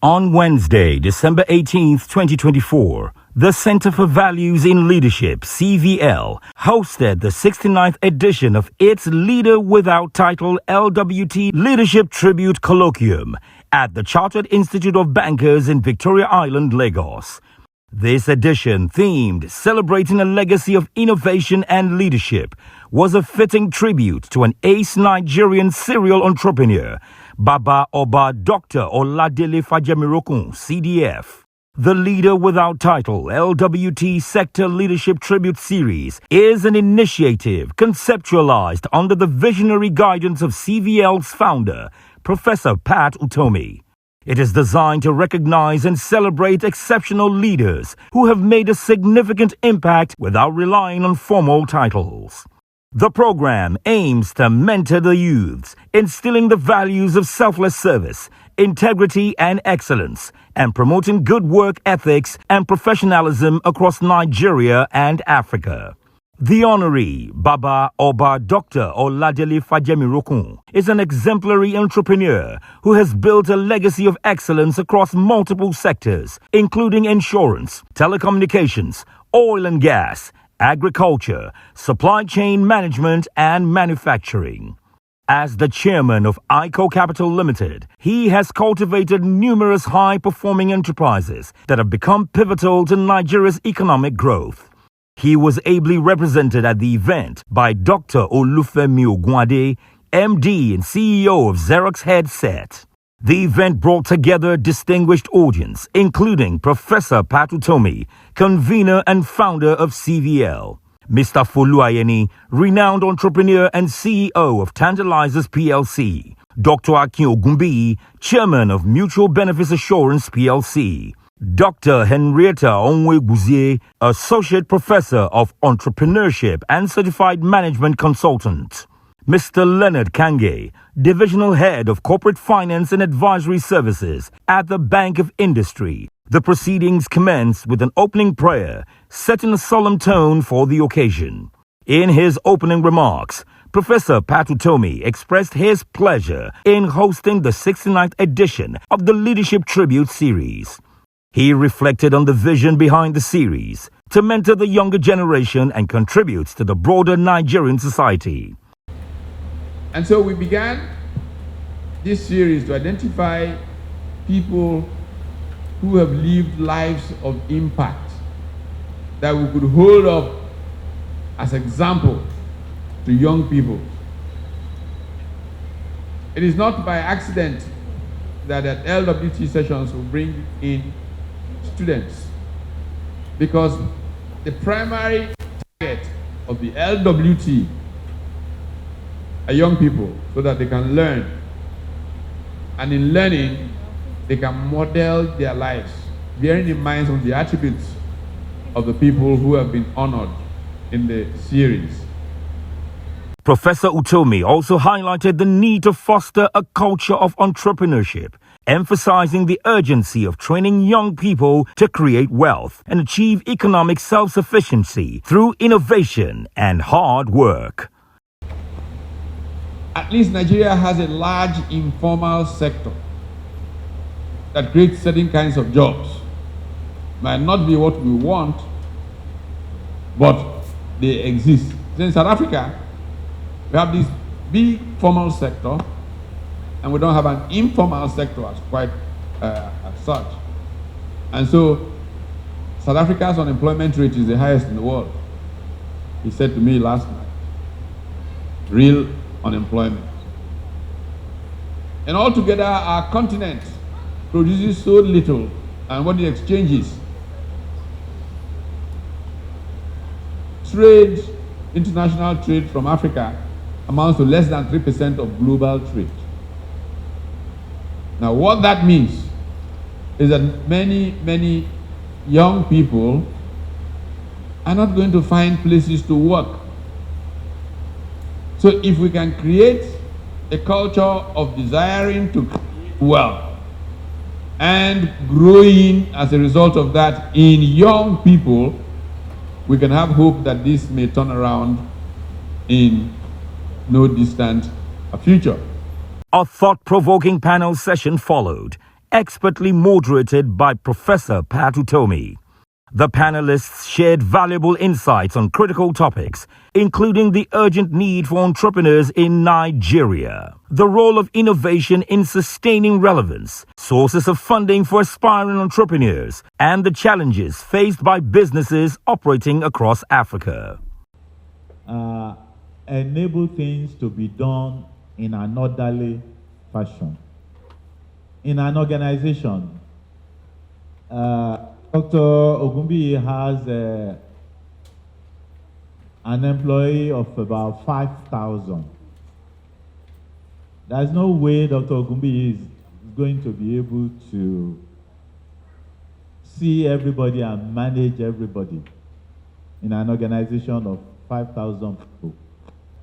On Wednesday, December 18th, 2024, the Center for Values in Leadership, CVL, hosted the 69th edition of its Leader Without Title LWT Leadership Tribute Colloquium at the Chartered Institute of Bankers in Victoria Island, Lagos. This edition, themed Celebrating a Legacy of Innovation and Leadership, was a fitting tribute to an ace Nigerian serial entrepreneur, Baba Oba Dr. Oladele Fajemirokun, CDF. The Leader Without Title LWT Sector Leadership Tribute Series is an initiative conceptualized under the visionary guidance of CVL's founder, Professor Pat Utomi. It is designed to recognize and celebrate exceptional leaders who have made a significant impact without relying on formal titles. The program aims to mentor the youths, instilling the values of selfless service, integrity and excellence, and promoting good work ethics and professionalism across Nigeria and Africa. The honoree, Baba Oba Dr. Oladele Fajemirokun, is an exemplary entrepreneur who has built a legacy of excellence across multiple sectors, including insurance, telecommunications, oil and gas, agriculture, supply chain management, and manufacturing. As the chairman of ICO Capital Limited, he has cultivated numerous high-performing enterprises that have become pivotal to Nigeria's economic growth. He was ably represented at the event by Dr. Olufemi Ogunade, MD and CEO of Xerox Headset. The event brought together a distinguished audience, including Professor Pat Utomi, convener and founder of CVL, Mr. Foluayeni, renowned entrepreneur and CEO of Tantalizers PLC, Dr. Akin Ogunbiyi, chairman of Mutual Benefits Assurance PLC, Dr. Henrietta Onweguzie, associate professor of entrepreneurship and certified management consultant, Mr. Leonard Kange, divisional head of corporate finance and advisory services at the Bank of Industry. The proceedings commenced with an opening prayer, setting a solemn tone for the occasion. In his opening remarks, Professor Pat Utomi expressed his pleasure in hosting the 69th edition of the Leadership Tribute Series. He reflected on the vision behind the series to mentor the younger generation and contribute to the broader Nigerian society. And so we began this series to identify people who have lived lives of impact that we could hold up as example to young people. It is not by accident that at LWT sessions we bring in students, because the primary target of the LWT are young people, so that they can learn, and in learning they can model their lives, bearing in mind some of the attributes of the people who have been honored in the series. Professor Utomi also highlighted the need to foster a culture of entrepreneurship, emphasizing the urgency of training young people to create wealth and achieve economic self-sufficiency through innovation and hard work. At least Nigeria has a large informal sector that creates certain kinds of jobs. Might not be what we want, but they exist. So in South Africa, we have this big formal sector, and we don't have an informal sector as quite as such. And so South Africa's unemployment rate is the highest in the world. He said to me last night, real unemployment. And altogether, our continent produces so little, and what the exchange is. Trade, international trade from Africa amounts to less than 3% of global trade. Now, what that means is that many young people are not going to find places to work. So if we can create a culture of desiring to create wealth and growing as a result of that in young people, we can have hope that this may turn around in no distant future. A thought-provoking panel session followed, expertly moderated by Professor Pat Utomi. The panelists shared valuable insights on critical topics, including the urgent need for entrepreneurs in Nigeria, the role of innovation in sustaining relevance, sources of funding for aspiring entrepreneurs, and the challenges faced by businesses operating across Africa. Enable things to be done in an orderly fashion. In an organization, Dr. Ogumbi has an employee of about 5,000. There's no way Dr. Ogumbi is going to be able to see everybody and manage everybody in an organization of 5,000 people.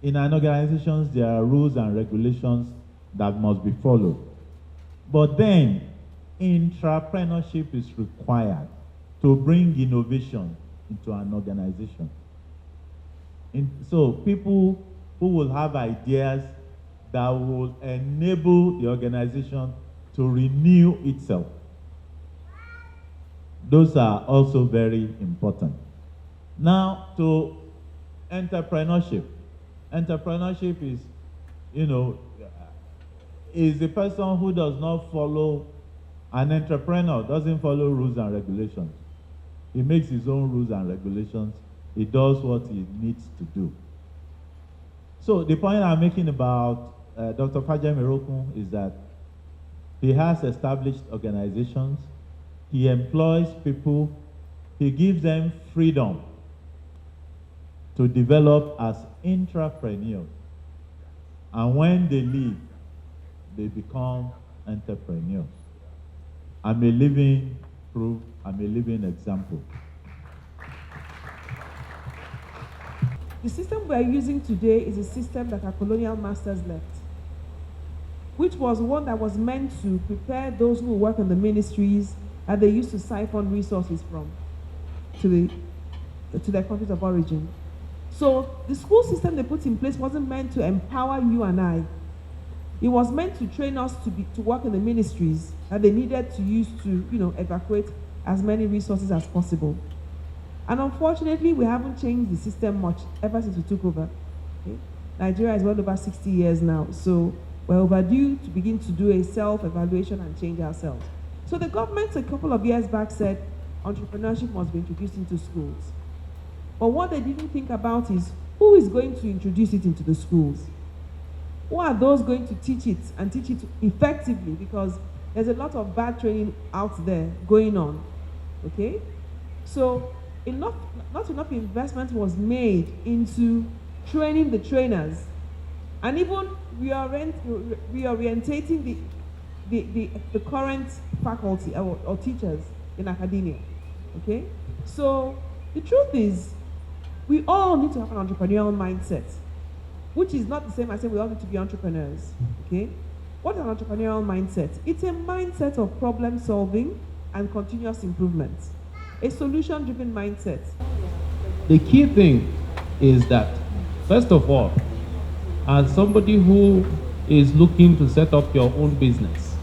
In an organization, there are rules and regulations that must be followed. But then, entrepreneurship is required to bring innovation into an organization. So people who will have ideas that will enable the organization to renew itself. Those are also very important. Now to entrepreneurship. Entrepreneurship is, is a person who does not follow, an entrepreneur doesn't follow rules and regulations. He makes his own rules and regulations. He does what he needs to do. So the point I'm making about Dr. Fajem Irokun is that he has established organizations, he employs people, he gives them freedom to develop as intrapreneurs. And when they leave, they become entrepreneurs. I'm a living proof, I'm a living example. The system we are using today is a system that our colonial masters left, which was one that was meant to prepare those who work in the ministries that they used to siphon resources from to their countries of origin. So the school system they put in place wasn't meant to empower you and I. It was meant to train us to work in the ministries that they needed to use to, evacuate as many resources as possible. And unfortunately, we haven't changed the system much ever since we took over. Okay? Nigeria is well over 60 years now, so we're overdue to begin to do a self-evaluation and change ourselves. So the government a couple of years back said entrepreneurship must be introduced into schools. But what they didn't think about is who is going to introduce it into the schools? Who are those going to teach it and teach it effectively? Because there's a lot of bad training out there going on, okay? So not enough investment was made into training the trainers and even reorientating the current faculty or teachers in academia, okay? So the truth is, we all need to have an entrepreneurial mindset, which is not the same as saying we all need to be entrepreneurs, okay? What is an entrepreneurial mindset? It's a mindset of problem solving and continuous improvement, a solution-driven mindset. The key thing is that, first of all, as somebody who is looking to set up your own business,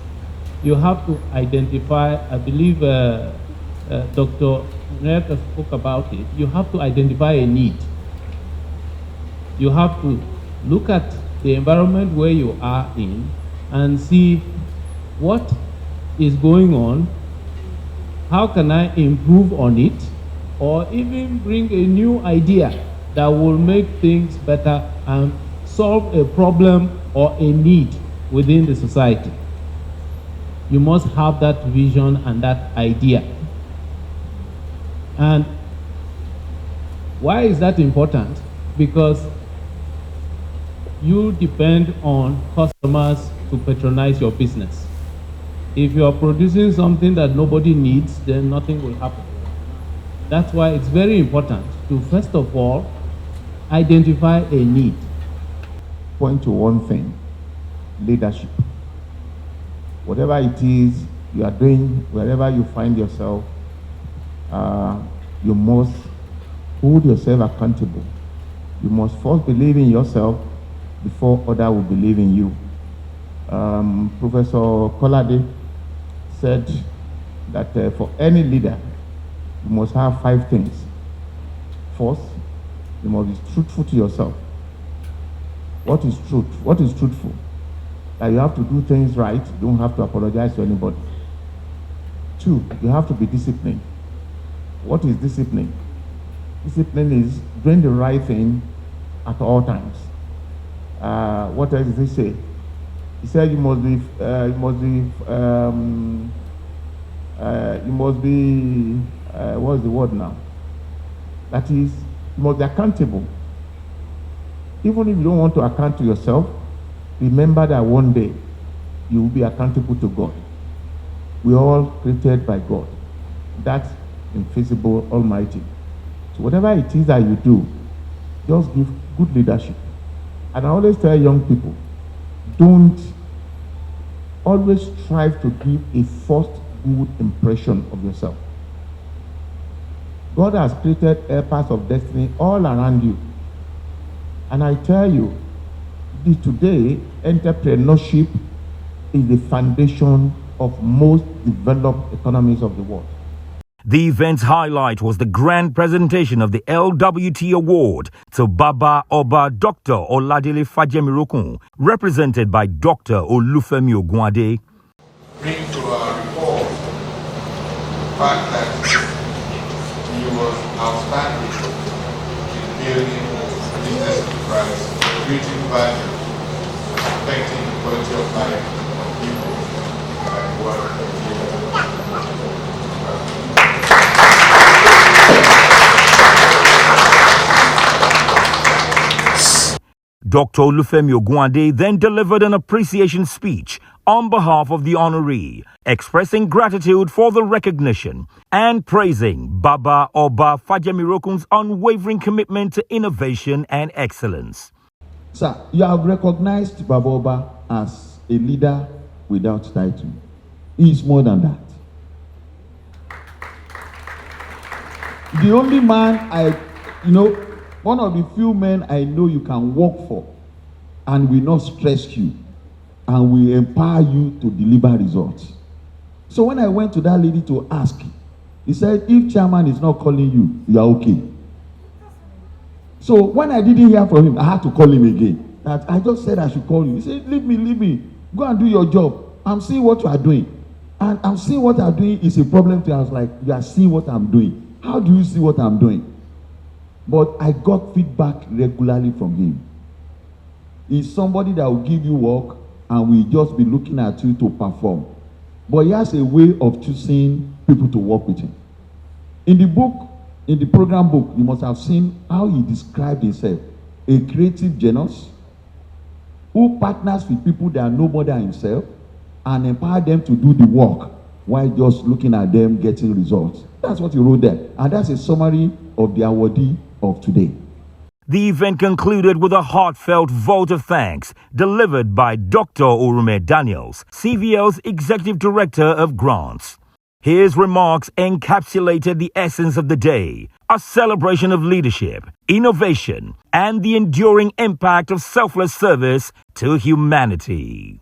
you have to identify, I believe Dr. Nreka spoke about it, you have to identify a need. You have to look at the environment where you are in and see what is going on, how can I improve on it, or even bring a new idea that will make things better and solve a problem or a need within the society. You must have that vision and that idea. And why is that important? Because you depend on customers to patronize your business. If you are producing something that nobody needs, then nothing will happen. That's why it's very important to, first of all, identify a need. Point to one thing: leadership. Whatever it is you are doing, wherever you find yourself, you must hold yourself accountable. You must first believe in yourself before others will believe in you. Professor Kolade said that for any leader, you must have 5 things. First, you must be truthful to yourself. What is truth? What is truthful? That you have to do things right, you don't have to apologize to anybody. 2, you have to be disciplined. What is discipline? Discipline is doing the right thing at all times. What else does he say? He said you must be what's the word now? That is, you must be accountable. Even if you don't want to account to yourself, remember that one day you will be accountable to God. We are all created by God, that invisible Almighty. So whatever it is that you do, just give good leadership. And I always tell young people, don't always strive to give a first good impression of yourself. God has created helpers of destiny all around you. And I tell you, today, entrepreneurship is the foundation of most developed economies of the world. The event's highlight was the grand presentation of the LWT Award to Baba Oba Dr. Oladile Fajemirokun, represented by Dr. Olufemi Ogunade. Bring to our report the fact that he was outstanding in building business enterprise, creating value, affecting the quality of life of people and work. Dr. Olufemi Ogunade then delivered an appreciation speech on behalf of the honoree, expressing gratitude for the recognition and praising Baba Oba Fajemirokun's unwavering commitment to innovation and excellence. Sir, you have recognized Baba Oba as a leader without title. He is more than that. The only man one of the few men I know you can work for and will not stress you and will empower you to deliver results. So when I went to that lady to ask, he said, if chairman is not calling you, you are okay. So when I didn't hear from him, I had to call him again. That I just said I should call you. He said, leave me. Go and do your job. I'm seeing what you are doing. And I'm seeing what I'm doing is a problem to you. I was like, you are seeing what I'm doing. How do you see what I'm doing? But I got feedback regularly from him. He's somebody that will give you work and will just be looking at you to perform. But he has a way of choosing people to work with him. In the program book, you must have seen how he described himself. A creative genius who partners with people that are no more than himself and empower them to do the work while just looking at them getting results. That's what he wrote there. And that's a summary of the awardee of today. The event concluded with a heartfelt vote of thanks delivered by Dr. Orume Daniels, CVL's Executive Director of Grants. His remarks encapsulated the essence of the day, a celebration of leadership, innovation, and the enduring impact of selfless service to humanity.